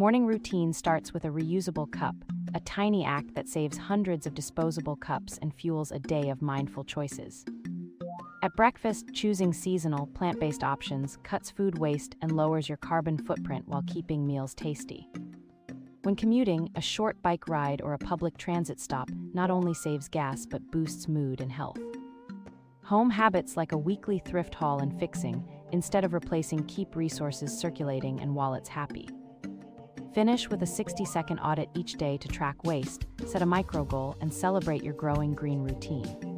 Morning routine starts with a reusable cup, a tiny act that saves hundreds of disposable cups and fuels a day of mindful choices. At breakfast, choosing seasonal, plant-based options cuts food waste and lowers your carbon footprint while keeping meals tasty. When commuting, a short bike ride or a public transit stop not only saves gas but boosts mood and health. Home habits like a weekly thrift haul and fixing, instead of replacing, keep resources circulating and wallets happy. Finish with a 60-second audit each day to track waste, set a micro goal, and celebrate your growing green routine.